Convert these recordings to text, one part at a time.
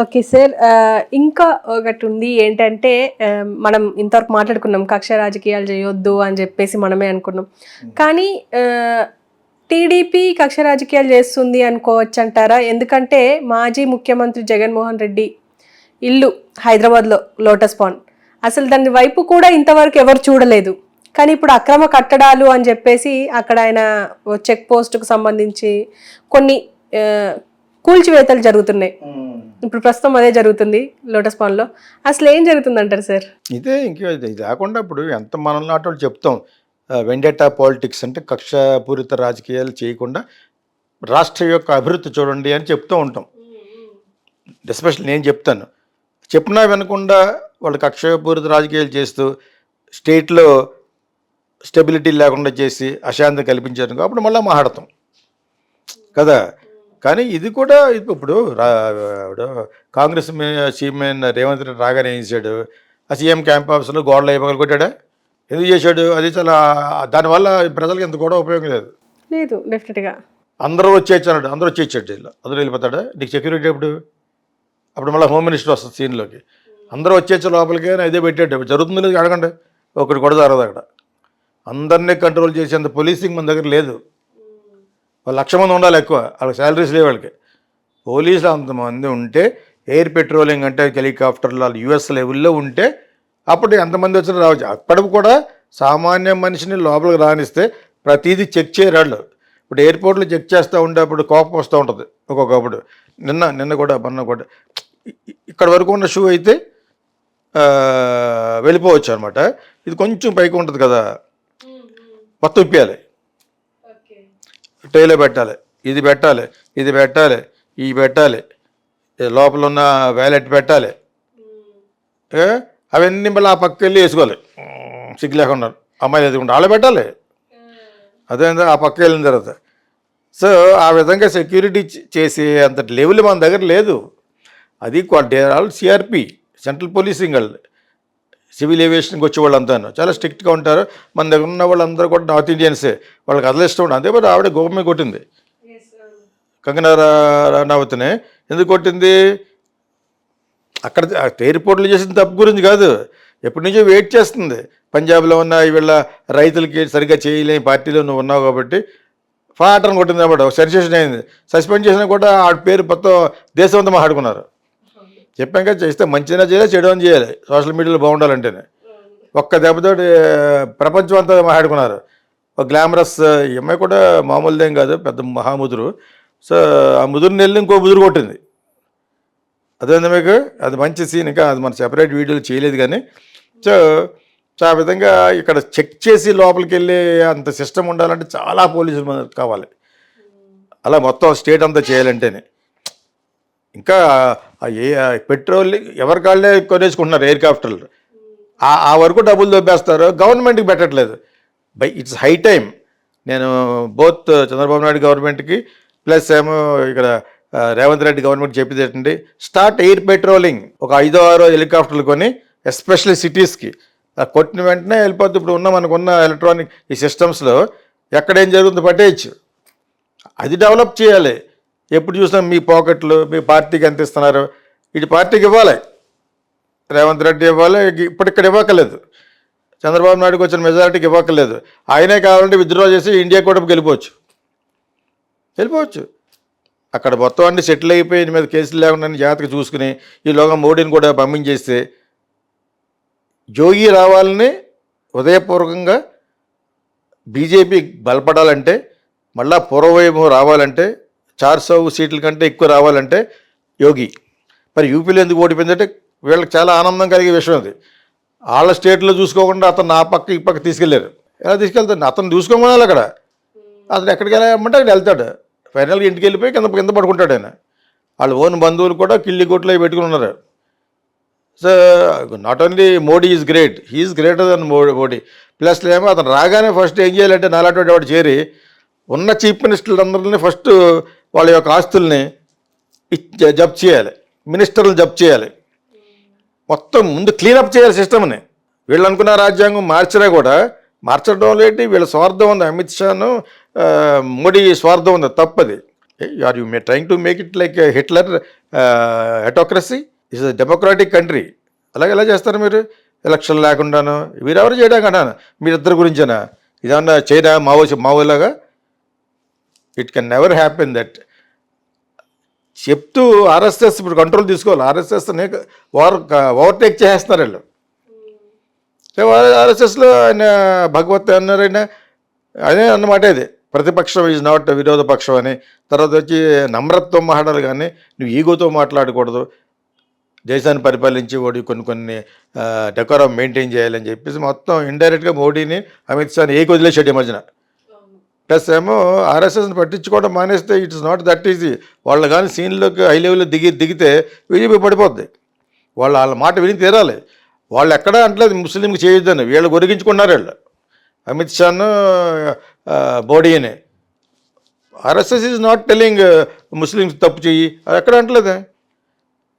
Okay sir. ఇంకా ఒకటి ఉంది ఏంటంటే మనం ఇంతవరకు మాట్లాడుకున్నాం కక్ష రాజకీయాలు చేయొద్దు అని చెప్పేసి మనమే అనుకున్నాం. కానీ టీడీపీ కక్ష రాజకీయాలు చేస్తుంది అనుకోవచ్చు అంటారా? ఎందుకంటే మాజీ ముఖ్యమంత్రి జగన్మోహన్ రెడ్డి ఇల్లు హైదరాబాద్లో లోటస్ పాండ్, అసలు దాని వైపు కూడా ఇంతవరకు ఎవరు చూడలేదు. కానీ ఇప్పుడు అక్రమ కట్టడాలు అని చెప్పేసి అక్కడ ఆయన చెక్ పోస్టుకు సంబంధించి కొన్ని కూల్చివేతలు జరుగుతున్నాయి. ఇప్పుడు ప్రస్తుతం అదే జరుగుతుంది లోటస్ పాండ్లో. అసలు ఏం జరుగుతుంది అంటారు సార్? ఇదే ఇది కాకుండా ఇప్పుడు ఎంత మనం నాటి వాళ్ళు చెప్తాం వెండేటా పాలిటిక్స్ అంటే కక్షపూరిత రాజకీయాలు చేయకుండా రాష్ట్ర యొక్క అభివృద్ధి చూడండి అని చెప్తూ ఉంటాం. ఎస్పెషల్లీ నేను చెప్తాను, చెప్పినా వినకుండా వాళ్ళు కక్షపూరిత రాజకీయాలు చేస్తూ స్టేట్లో స్టెబిలిటీ లేకుండా చేసి అశాంతి కల్పించారు కాబట్టి మళ్ళీ మాట్లాడతాం కదా. కానీ ఇది కూడా ఇప్పుడు కాంగ్రెస్ చీఫ్మెన్ రేవంత్ రెడ్డి రాగానే ఏం చేశాడు, ఆ సీఎం క్యాంప్ ఆఫీస్లో గోడలు అయిపోగలు కొట్టాడా? ఎందుకు చేశాడు? అది చాలా దానివల్ల ప్రజలకు ఎంత కూడా ఉపయోగం లేదు. లేదు డెఫినెట్గా. అందరూ వచ్చేయచ్చు అన్నాడు, అందరూ వచ్చేయచ్చాడు, అందరూ వెళ్ళిపోతాడా? నీకు సెక్యూరిటీ అప్పుడు మళ్ళీ హోమ్ మినిస్టర్ వస్తుంది సీన్లోకి. అందరూ వచ్చేచ్చే లోపలికి ఇదే పెట్టాడు. జరుగుతుందో లేదు అడగండి, ఒకటి కూడా జరగదు అక్కడ. అందరినీ కంట్రోల్ చేసేంత పోలీసింగ్ మన దగ్గర లేదు. వాళ్ళు 1,00,000 మంది ఉండాలి ఎక్కువ, వాళ్ళకి శాలరీస్ లేవు వాళ్ళకి. పోలీసులు అంతమంది ఉంటే ఎయిర్ పెట్రోలింగ్ అంటే హెలికాప్టర్లు వాళ్ళు యూఎస్ లెవెల్లో ఉంటే అప్పుడు ఎంతమంది వచ్చినా రావచ్చు. అప్పటికి కూడా సామాన్య మనిషిని లోపలికి రానిస్తే ప్రతిదీ చెక్ చేయరాళ్ళు. ఇప్పుడు ఎయిర్పోర్ట్లో చెక్ చేస్తూ ఉంటే అప్పుడు కోపం వస్తూ ఉంటుంది ఒక్కొక్కప్పుడు. నిన్న కూడా మొన్న కూడా ఇక్కడ వరకు ఉన్న షూ అయితే వెళ్ళిపోవచ్చు అనమాట. ఇది కొంచెం పైకి ఉంటుంది కదా, మొత్తం ఇప్పేయాలి, ట్రైలో పెట్టాలి, ఇది పెట్టాలి, ఇది పెట్టాలి, ఇవి పెట్టాలి, లోపల ఉన్న వ్యాలెట్ పెట్టాలి, అవన్నీ మళ్ళీ ఆ పక్కకి వెళ్ళి వేసుకోవాలి. సిగ్గు లేకుండా అమ్మాయిలు ఎదుగుంటే వాళ్ళే పెట్టాలి. అదే ఆ పక్క వెళ్ళిన తర్వాత. సో ఆ విధంగా సెక్యూరిటీ చేసే అంత లెవెల్ మన దగ్గర లేదు. అది ఆల్ సిఆర్పి సెంట్రల్ పోలీసింగ్ వాళ్ళు, సివిల్ ఏవియేషన్కి వచ్చే వాళ్ళంతా చాలా స్ట్రిక్ట్గా ఉంటారు. మన దగ్గర ఉన్న వాళ్ళందరూ కూడా నార్త్ ఇండియన్సే, వాళ్ళకి అదలు ఇష్టం ఉండదు. అదే మరి ఆవిడ గవర్నమెంట్ కొట్టింది కంగనా రనౌత్ని. ఎందుకు కొట్టింది? అక్కడ ఎయిర్పోర్ట్లు చేసిన తప్పు గురించి కాదు, ఎప్పటి నుంచో వెయిట్ చేస్తుంది. పంజాబ్లో ఉన్న వీళ్ళ రైతులకి సరిగ్గా చేయలేని పార్టీలో నువ్వు ఉన్నావు కాబట్టి ఫాటర్ని కొట్టింది అన్నమాట. సెన్సేషన్ అయింది. సస్పెండ్ చేసినా కూడా ఆ పేరు మొత్తం దేశం అంతా మాట్లాడుకున్నారు. చెప్పాక చేస్తే మంచిగా చేయాలి, చెడు అని చేయాలి, సోషల్ మీడియాలో బాగుండాలంటేనే. ఒక్క దెబ్బతో ప్రపంచం అంతా మాట్లాడుకున్నారు. ఒక గ్లామరస్ అమ్మాయి కూడా మామూలుదేం కాదు, పెద్ద మహాముదురు. సో ఆ ముదురుని వెళ్ళి ఇంకో ముదురు కొట్టింది. అదేంది మీకు, అది మంచి సీన్. ఇంకా అది మన సెపరేట్ వీడియోలు చేయలేదు కానీ. సో ఆ విధంగా ఇక్కడ చెక్ చేసి లోపలికి వెళ్ళే అంత సిస్టమ్ ఉండాలంటే చాలా పోలీసులు మనకు కావాలి. అలా మొత్తం స్టేట్ అంతా చేయాలంటేనే. ఇంకా పెట్రోల్ ఎవరి కాళ్ళే కొనేసుకుంటున్నారు హెలికాప్టర్లు. ఆ వరకు డబ్బులు దొబ్బేస్తారు, గవర్నమెంట్కి పెట్టట్లేదు. It's high time. నేను బోత్ చంద్రబాబు నాయుడు గవర్నమెంట్కి ప్లస్ ఏమో ఇక్కడ రేవంత్ రెడ్డి గవర్నమెంట్ చెప్పింది ఏంటంటే స్టార్ట్ ఎయిర్ పెట్రోలింగ్. ఒక 5-6 హెలికాప్టర్లు కొని ఎస్పెషల్లీ సిటీస్కి కొట్టిన వెంటనే వెళ్ళిపోద్ది. ఇప్పుడు మనకున్న ఎలక్ట్రానిక్ ఈ సిస్టమ్స్లో ఎక్కడేం జరుగుతుందో పట్టేయచ్చు. అది డెవలప్ చేయాలి. ఎప్పుడు చూసినా మీ పాకెట్లు మీ పార్టీకి ఎంత ఇస్తున్నారు, ఇటు పార్టీకి ఇవ్వాలి, రేవంత్ రెడ్డి ఇవ్వాలి. ఇప్పటిక్కడ ఇవ్వక్కర్లేదు, చంద్రబాబు నాయుడుకి వచ్చిన మెజారిటీకి ఇవ్వక్కర్లేదు. ఆయనే కావాలంటే విత్డ్రా చేసి ఇండియా కూడా వెళ్ళిపోవచ్చు. అక్కడ మొత్తం అన్ని సెటిల్ అయిపోయి మీద కేసులు లేకుండా జాగ్రత్తగా చూసుకుని ఈలోగా మోడీని కూడా పంపించేస్తే జోగి రావాలని హృదయపూర్వకంగా బీజేపీ బలపడాలంటే, మళ్ళా పూర్వవైభవం రావాలంటే, 400 సీట్ల కంటే ఎక్కువ రావాలంటే యోగి. మరి యూపీలో ఎందుకు ఓడిపోయిందంటే వీళ్ళకి చాలా ఆనందం కలిగే విషయం అది. వాళ్ళ స్టేట్లో చూసుకోకుండా అతను ఆ పక్క ఈ పక్క తీసుకెళ్ళారు. ఎలా తీసుకెళ్తాడు? అతను చూసుకోమనాలి అక్కడ. అతను ఎక్కడికి వెళ్ళామంటే అక్కడ వెళ్తాడు. ఫైనల్గా ఇంటికి వెళ్ళిపోయి కింద పడుకుంటాడు ఆయన. వాళ్ళ ఓన్ బంధువులు కూడా కిళ్ళి కొట్లు పెట్టుకుని ఉన్నారు. So not only Modi is great, he is greater than Modi. Plus ఏమో అతను రాగానే ఫస్ట్ ఏం చేయాలంటే నాలాంటి వాడు చేరి ఉన్న చీఫ్ మినిస్టర్లందరినీ ఫస్ట్ వాళ్ళ యొక్క ఆస్తుల్ని జప్తు చేయాలి, మినిస్టర్లు జప్తు చేయాలి, మొత్తం ముందు క్లీనప్ చేయాలి సిస్టమ్ని. వీళ్ళు అనుకున్న రాజ్యాంగం మార్చినా కూడా మార్చడం లేటి వీళ్ళ స్వార్థం ఉంది. అమిత్ షాను మోడీ స్వార్థం ఉంది, తప్పది. Are you trying to make it like Hitler autocracy is democratic country. అలాగే ఎలా చేస్తారు మీరు? ఎలక్షన్ లేకుండాను మీరెవరు చేయడానికి అన్నాను, మీరిద్దరి గురించేనా? ఇదన్నా చైనా మావోలాగా? It can never happen that. చెప్తూ ఆర్ఎస్ఎస్ ఇప్పుడు కంట్రోల్ తీసుకోవాలి, ఆర్ఎస్ఎస్ని ఓవర్టేక్ చేస్తున్నారు వీళ్ళు. ఆర్ఎస్ఎస్లో ఆయన భగవత్ అన్నారు, ఆయన అదే అన్నమాట. ఇది ప్రతిపక్షం ఈజ్ నాట్ విరోధ పక్షం అని. తర్వాత వచ్చి నమ్రత్వం మాట్లాడాలి, కానీ నువ్వు ఈగోతో మాట్లాడకూడదు, దేశాన్ని పరిపాలించి వాడు కొన్ని డెకోరం మెయింటైన్ చేయాలని చెప్పేసి మొత్తం ఇండైరెక్ట్గా మోడీని అమిత్ షాని ఏకి వదిలేసాడు ఈ మధ్యన. ప్లస్ ఏమో ఆర్ఎస్ఎస్ని పట్టించుకోవడం మానేస్తే ఇట్స్ నాట్ దట్ ఈజీ. వాళ్ళు కానీ సీన్లోకి హై లెవెల్లో దిగితే బీజేపీ పడిపోద్ది. వాళ్ళ మాట విని తీరాలి. వాళ్ళు ఎక్కడా అంటలేదు ముస్లింకి చేయొద్దని, వీళ్ళు గొరిగించుకున్నారు వీళ్ళు, అమిత్ షాను మోడీని. RSS is not telling Muslims తప్పు చెయ్యి, అది ఎక్కడ అంటలేదే.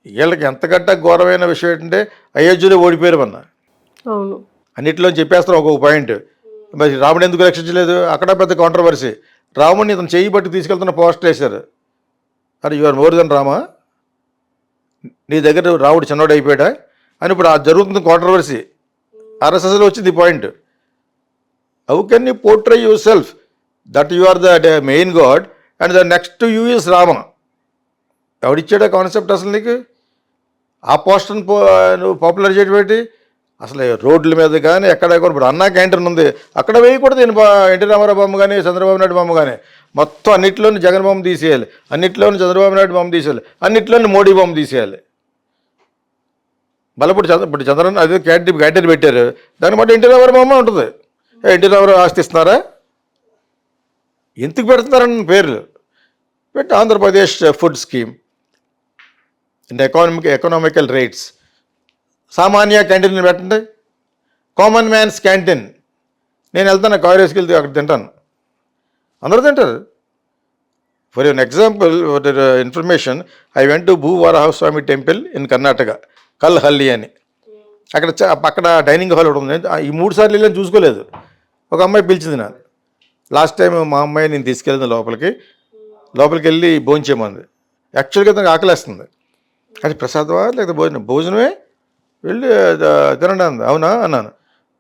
వీళ్ళకి ఎంతకంటే ఘోరమైన విషయం ఏంటంటే అయోధ్యలో ఓడిపోయారు అన్న. అవును, అన్నింటిలో చెప్పేస్తారు ఒక్కొక్క పాయింట్. మరి రాముడు ఎందుకు రక్షించలేదు, అక్కడ పెద్ద కాంట్రవర్సీ. రాముడిని ఇతను చెయ్యి బట్టి తీసుకెళ్తున్న పోస్టర్ వేశారు. అది you are more than Rama, నీ దగ్గర రాముడు చిన్నోడు అయిపోయాడా అని ఇప్పుడు జరుగుతుంది కాంట్రవర్సీ. ఆర్ఎస్ఎస్లో వచ్చింది ఈ point. How can you portray yourself that you are the main god and the next to you is Rama? ఎవడిచ్చాడా కాన్సెప్ట్ అసలు నీకు? ఆ పోస్టర్ని నువ్వు పాపులర్ చేయడం అసలు రోడ్ల మీద కానీ ఎక్కడ కూడా. ఇప్పుడు అన్నా క్యాంటీన్ ఉంది, అక్కడ వేయకూడదు. నేను ఎన్టీ రామారావు బొమ్మ కానీ చంద్రబాబు నాయుడు బొమ్మ కానీ. మొత్తం అన్నింటిలోని జగన్ బొమ్మ తీసేయాలి, అన్నింటిలోని చంద్రబాబు నాయుడు బొమ్మ తీసేయాలి, అన్నింటిలోని మోడీ బొమ్మ తీసేయాలి. ఇప్పుడు చంద్రబాబు అదే క్యాంటీన్ పెట్టారు, దాన్ని బట్టి ఎన్టీ రామారావు బొమ్మ ఉంటుంది. ఎన్టీ రామారావు ఆస్తి ఇస్తున్నారా? ఎందుకు పెడుతున్నారని పేర్లు పెట్టి Andhra Pradesh food scheme and economical rates. సామాన్య క్యాంటీన్ పెట్టండి, కామన్ మ్యాన్స్ క్యాంటీన్. నేను వెళ్తాను కాంగ్రెస్కి వెళ్తే అక్కడ తింటాను, అందరూ తింటారు. For an example information, I went to Bhuvarahaswamy temple in Karnataka, Kalhalli అని. అక్కడ డైనింగ్ హాల్ ఒకటి ఉంది. ఈ 3 సార్లు వెళ్ళి చూసుకోలేదు. ఒక అమ్మాయి పిలిచింది నాకు లాస్ట్ టైం. మా అమ్మాయి నేను తీసుకెళ్ళింది లోపలికి వెళ్ళి భోంచేయమంది. యాక్చువల్గా తనకు ఆకలేస్తుంది, అది ప్రసాదమా లేకపోతే భోజనమే, వెళ్ళి తినండి అంది. అవునా అన్నాను.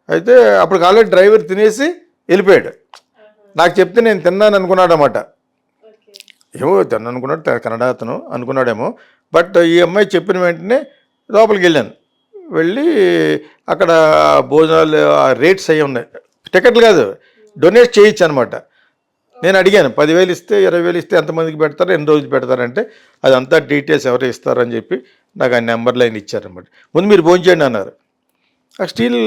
అయితే అప్పుడు ఆల్రెడీ డ్రైవర్ తినేసి వెళ్ళిపోయాడు. నాకు చెప్తే నేను తిన్నాను అనుకున్నాడు అన్నమాట. ఏమో తిన్నాను అనుకున్నాడు, కన్నడ అతను అనుకున్నాడేమో. బట్ ఈ అమ్మాయి చెప్పిన వెంటనే లోపలికి వెళ్ళాను. వెళ్ళి అక్కడ భోజనాలు రేట్స్ అయ్యి ఉన్నాయి, టికెట్లు కాదు, డొనేట్ చేయొచ్చు అనమాట. నేను అడిగాను 10,000 ఇస్తే 20,000 ఇస్తే ఎంతమందికి పెడతారు, ఎన్ని రోజులు పెడతారంటే అదంతా డీటెయిల్స్ ఎవరు ఇస్తారని చెప్పి నాకు ఆ నెంబర్ లైన్ ఇచ్చారన్నమాట. ముందు మీరు భోంచేయండి అన్నారు. ఆ స్టీల్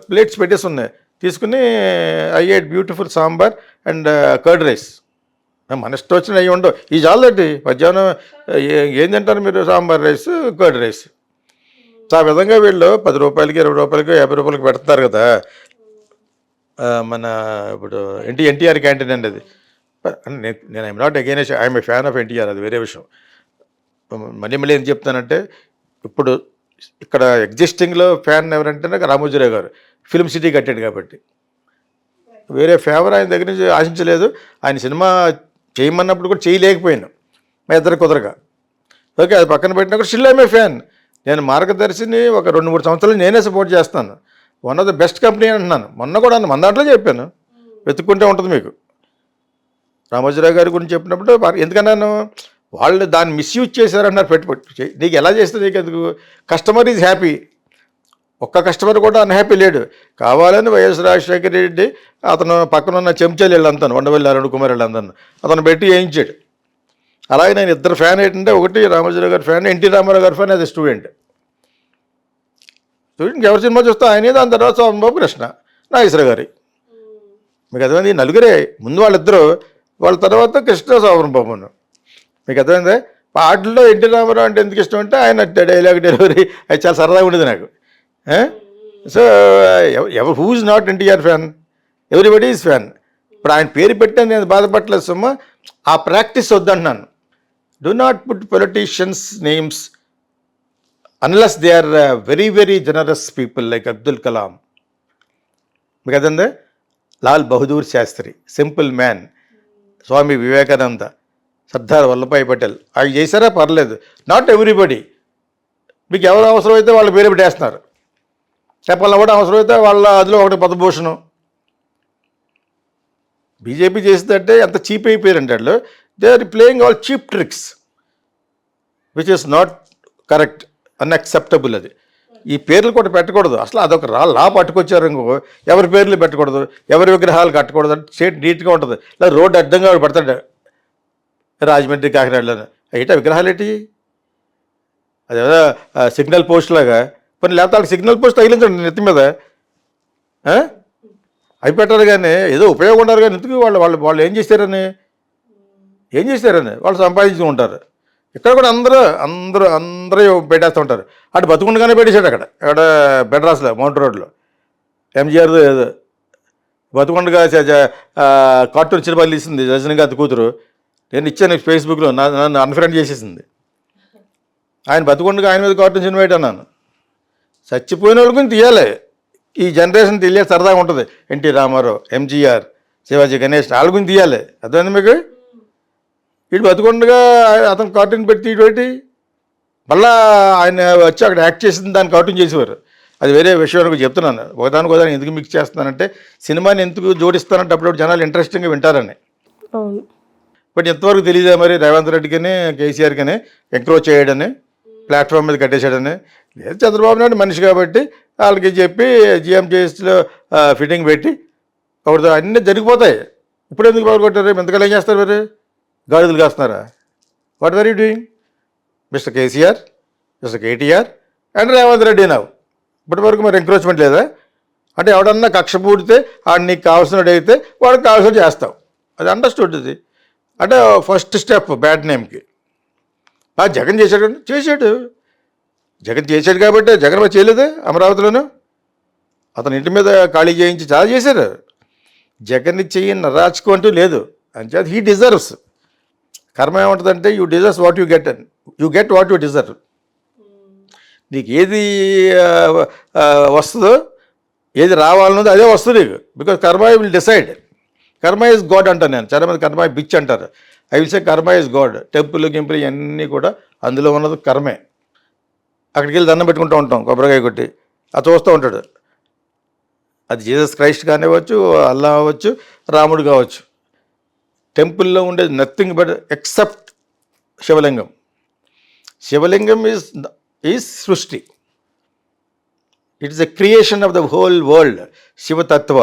ప్లేట్స్ పెట్టేసి ఉన్నాయి, తీసుకుని I at beautiful sambar and curd rice. మన ఇష్టం వచ్చిన అవి ఉండవు. ఈ చాలదండి, మధ్యాహ్నం ఏం తింటారు మీరు? Sambar rice, curd rice. ఆ విధంగా వీళ్ళు 10 రూపాయలకి 20 రూపాయలకి 50 రూపాయలకి పెడతారు కదా. మన ఇప్పుడు ఎన్టీఆర్ క్యాంటీన్ అండి అది. నేను I'm not against, I'm a fan of NTR, అది వేరే విషయం. మళ్ళీ ఏం చెప్తానంటే, ఇప్పుడు ఇక్కడ ఎగ్జిస్టింగ్లో ఫ్యాన్ ఎవరంటే నాకు రామోజీరావు గారు, ఫిల్మ్ సిటీ కట్టాడు కాబట్టి. వేరే ఫేవర్ ఆయన దగ్గర నుంచి ఆశించలేదు. ఆయన సినిమా చేయమన్నప్పుడు కూడా చేయలేకపోయాను, మా ఇద్దరు కుదరగా. ఓకే, అది పక్కన పెట్టినప్పుడు స్టిల్ ఐఎమ్ ఏ ఫ్యాన్. నేను మార్గదర్శిని ఒక 2-3 సంవత్సరాలు నేనే సపోర్ట్ చేస్తాను. One of the best company అంటున్నాను. మొన్న కూడా మన దాంట్లో చెప్పాను, వెతుక్కుంటే ఉంటుంది మీకు. రామోజీరావు గారి గురించి చెప్పినప్పుడు ఎందుకన్నాను, వాళ్ళు దాన్ని మిస్యూజ్ చేశారన్నారు. పెట్టుబడి నీకు ఎలా చేస్తే నీకు ఎందుకు? Customer is happy. ఒక్క కస్టమర్ కూడా అన్హ్యాపీ లేడు. కావాలని వైఎస్ రాజశేఖర రెడ్డి అతను పక్కన ఉన్న చెంచాలు వీళ్ళంతాను, ఉండవల్లి అరుణ్ కుమార్ వీళ్ళందరూ అతను పెట్టి వేయించాడు. అలాగే నేను ఇద్దరు ఫ్యాన్ ఏంటంటే, ఒకటి రామోజీరావు గారి ఫ్యాన్, ఎన్టీ రామారావు గారి ఫ్యాన్. అది స్టూడెంట్కి ఎవరి సినిమా చూస్తే ఆయనే, దాని తర్వాత సోమబాబు కృష్ణ, నాగేశ్వర గారి. మీకు అర్థమైంది? నలుగురే ముందు వాళ్ళిద్దరు, వాళ్ళ తర్వాత కృష్ణ సోమబాబును. మీకు అర్థమైందే? పాటల్లో ఎన్టీ రామారావు అంటే ఎందుకు ఇష్టం అంటే ఆయన డైలాగ్ డెలివరీ అది చాలా సరదాగా ఉండేది నాకు. So who is not NTR fan? Everybody is fan. ఇప్పుడు ఆయన పేరు పెట్టాను, నేను బాధపడలేదు సుమ్మా. ఆ ప్రాక్టీస్ వద్దంటున్నాను. Do not put politicians names unless they are very, very generous people like Abdul Kalam. మీకు అదందే? Lal Bahadur Shastri, simple man. స్వామి వివేకానంద, సర్దార్ వల్లభాయ్ పటేల్ అవి చేశారా పర్లేదు. Not everybody. మీకు ఎవరు అవసరమైతే వాళ్ళ పేరు పెట్టేస్తున్నారు. చెప్పాలన్నా కూడా అవసరమైతే వాళ్ళ అదిలో ఒకటి పద్మభూషణం. బీజేపీ చేసిందంటే ఎంత చీప్ అయిపోయారంటే వాళ్ళు. They are playing all cheap tricks which is not correct, unacceptable. అది ఈ పేర్లు కూడా పెట్టకూడదు. అసలు అదొక లా పట్టుకొచ్చారు ఇంకో, ఎవరి పేర్లు పెట్టకూడదు, ఎవరి విగ్రహాలు కట్టకూడదు అంటే స్టేట్ నీట్గా ఉంటుంది. లేదా రోడ్డు అడ్డంగా పెడతాడు రాజమండ్రి కాకినాడలో. ఏంటి విగ్రహాలు ఏంటి? అదేదో సిగ్నల్ పోస్ట్ లాగా. కొన్ని లేకపోతే వాళ్ళకి సిగ్నల్ పోస్ట్ తగిలించండి నెత్తి మీద. అవి పెట్టారు కానీ ఏదో ఉపయోగం ఉంటారు కానీ ఎందుకు వాళ్ళు వాళ్ళు వాళ్ళు ఏం చేశారని వాళ్ళు సంపాదించుకుంటారు. ఇక్కడ కూడా అందరూ పెట్టేస్తూ ఉంటారు. అటు బతుకుండగానే పెట్టేశాడు అక్కడ బెడ్రాస్లో మౌంట్ రోడ్లో ఎంజీఆర్ ఏదో బతుకుండగా కార్టూన్ సినిమాలు తీసింది రజనీకాంత్ కూతురు. నేను ఇచ్చాను ఫేస్బుక్లో, నన్ను అన్ఫ్రెండ్ చేసేసింది. ఆయన బతుకుండగా ఆయన మీద కార్టూన్ సినిమా పెట్టాను. చచ్చిపోయిన వాళ్ళ గురించి తీయాలి. ఈ జనరేషన్ తెలియాలి, సరదాగా ఉంటుంది. ఎన్టీ రామారావు, ఎంజీఆర్, శివాజీ గణేష్ వాళ్ళ గురించి తీయాలి. అర్థమైంది మీకు? ఇటు బతుకుండగా అతను కార్టూన్ పెట్టి ఇటువంటి మళ్ళా ఆయన వచ్చి అక్కడ యాక్ట్ చేసింది దాన్ని కార్టూన్ చేసేవారు. అది వేరే విషయం చెప్తున్నాను. ఒకదానికి ఎందుకు మిక్స్ చేస్తున్నానంటే సినిమాని ఎందుకు జోడిస్తానంటే అప్పుడు జనాలు ఇంట్రెస్టింగ్గా వింటారని. బట్ ఎంతవరకు తెలియదా మరి రేవంత్ రెడ్డికని కేసీఆర్కని ఎంక్రోచ్ చేయడని, ప్లాట్ఫామ్ మీద కట్టేసాడని. లేదు, చంద్రబాబు నాయుడు మనిషి కాబట్టి వాళ్ళకి చెప్పి జిఎంజేఎస్లో ఫిట్టింగ్ పెట్టి ఒకటి అన్నీ జరిగిపోతాయి. ఇప్పుడు ఎందుకు బాగా కొట్టారు? ఎంతకాలం ఏం చేస్తారు మరి? గాడిదలు కాస్తున్నారా? What are you doing? Mister KCR, mister KTR and Revanth Reddy నావు ఇప్పటి వరకు మరి ఎంక్రోచ్మెంట్ లేదా? అంటే ఎవడన్నా కక్ష పూడితే ఆడు నీకు కావాల్సినట్టయితే వాడికి కావాల్సినట్టు చేస్తావు. అది అండర్స్టూడ్. ఇది అంటే ఫస్ట్ స్టెప్ బ్యాడ్ నేమ్కి. జగన్ చేశాడు కాబట్టి జగన్ మరి చేయలేదు. అమరావతిలోనూ అతని ఇంటి మీద ఖాళీ చేయించి చాలా చేశారు. జగన్ని చెయ్యని రాజకీయం అంటూ లేదు. అంచేత హీ డిజర్వ్స్. కర్మ ఏముంటుందంటే you deserves what you get, and you get what you deserve. నీకు ఏది వస్తుందో, ఏది రావాలన్నదో అదే వస్తుంది నీకు. బికాజ్ కర్మ విల్ డిసైడ్. కర్మ ఈజ్ గాడ్ అంటాను నేను. చాలామంది కర్మ బిచ్ అంటారు. ఐ విల్ సే కర్మ ఈజ్ గాడ్. టెంపుల్ గింపుల్ ఇవన్నీ కూడా అందులో ఉన్నది కర్మే. అక్కడికి వెళ్ళి దండం పెట్టుకుంటూ ఉంటాం కొబ్బరికాయ కొట్టి. అది చూస్తూ ఉంటాడు. అది జీసస్ క్రైస్ట్ కానివ్వచ్చు, అల్లా అవ్వచ్చు, రాముడు కావచ్చు. టెంపుల్లో ఉండేది నథింగ్ బట్ ఎక్సెప్ట్ శివలింగం. శివలింగం ఈజ్ సృష్టి. It is a creation of the whole world. శివతత్వ.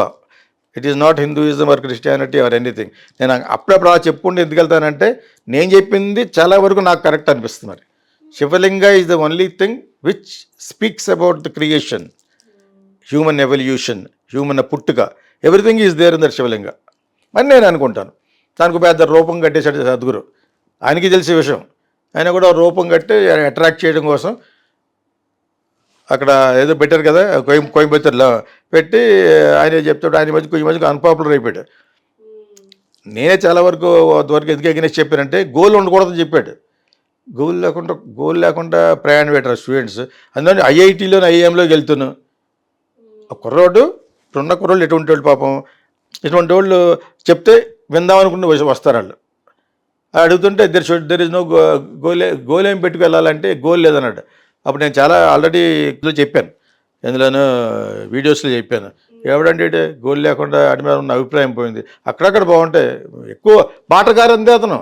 It is not Hinduism or Christianity or anything. నేను అప్పుడప్పుడు అలా చెప్పుకుంటూ ఎందుకు వెళ్తానంటే నేను చెప్పింది చాలా వరకు నాకు కరెక్ట్ అనిపిస్తుంది. మరి Shivalinga is the only thing which speaks about the creation, human evolution, human పుట్టుక, everything is there in that Shivalinga అని నేను అనుకుంటాను. దానికి పెద్ద రూపం కట్టేశాడు సద్గురు. ఆయనకి తెలిసే విషయం. ఆయన కూడా రూపం కట్టి అట్రాక్ట్ చేయడం కోసం అక్కడ ఏదో పెట్టారు కదా కోయంబత్తూరులో పెట్టి ఆయన చెప్తాడు. ఆయన ఈ మధ్యకు అన్పాపులర్ అయిపోయాడు. నేనే చాలా వరకు ఎందుకు ఎగనేసి చెప్పానంటే గోల్ ఉండకూడదని చెప్పాడు. గోల్ లేకుండా ప్రయాణం పెట్టారు స్టూడెంట్స్. అందులో ఐఐటీలోని ఐఐఎంలోకి వెళ్తున్నాను. కుర్రోడు ఇప్పుడున్న కుర్రోళ్ళు ఎటువంటి వాళ్ళు పాపం, ఇటువంటి వాళ్ళు చెప్తే విందామనుకుంటే వస్తారు వాళ్ళు. అడుగుతుంటే దెర్ ఇస్ నో గోల్ ఏం పెట్టుకు వెళ్ళాలంటే గోల్ లేదన్నాడు. అప్పుడు నేను చాలా ఆల్రెడీ చెప్పాను, ఎందులోనూ వీడియోస్లో చెప్పాను. ఎవడంటే గోల్ లేకుండా అడి మీద ఉన్న అభిప్రాయం పోయింది. అక్కడక్కడ బాగుంటాయి. ఎక్కువ మాటగారు అంతే అతను.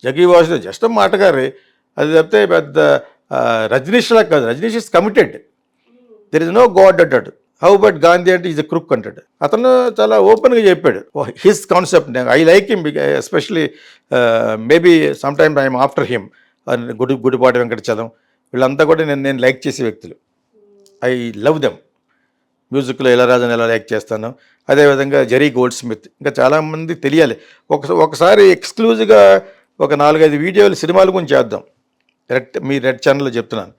జగీ వాసు జస్ట్ మాటగారి. అది చెప్తే పెద్ద రజనీష్ లాగా కాదు. Rajneesh is committed. There is no god అంటాడు. హౌ బట్ గాంధీ అంటే ఈజ్ ఎ క్రుక్ అంటాడు. అతను చాలా ఓపెన్గా చెప్పాడు his concept. I like him especially. Maybe some time I'm after him. Gudipati Venkatachalam వీళ్ళంతా కూడా నేను లైక్ చేసే వ్యక్తులు. I love them. మ్యూజిక్లో ఇళయరాజాని ఎలా లైక్ చేస్తాను, అదేవిధంగా జెరీ గోల్డ్ స్మిత్, ఇంకా చాలామంది తెలియాలి. ఒకసారి ఎక్స్క్లూజివ్గా ఒక 4-5 వీడియోలు సినిమాల గురించి చేద్దాం. మీ రెడ్ ఛానల్లో చెప్తున్నాను.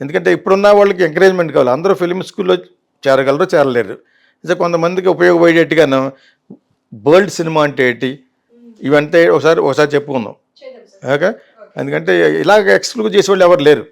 ఎందుకంటే ఇప్పుడున్న వాళ్ళకి ఎంకరేజ్మెంట్ కావాలి. అందరూ ఫిల్మ్ స్కూల్లో చేరగలరు, చేరలేరు. అయితే కొంతమందికి ఉపయోగపడేట్టుగాను వరల్డ్ సినిమా అంటే ఏంటి ఇవంటే ఒకసారి చెప్పుకుందాం. ఓకే, ఎందుకంటే ఇలాగ ఎక్స్క్లూజివ్ చేసేవాళ్ళు ఎవరు లేరు.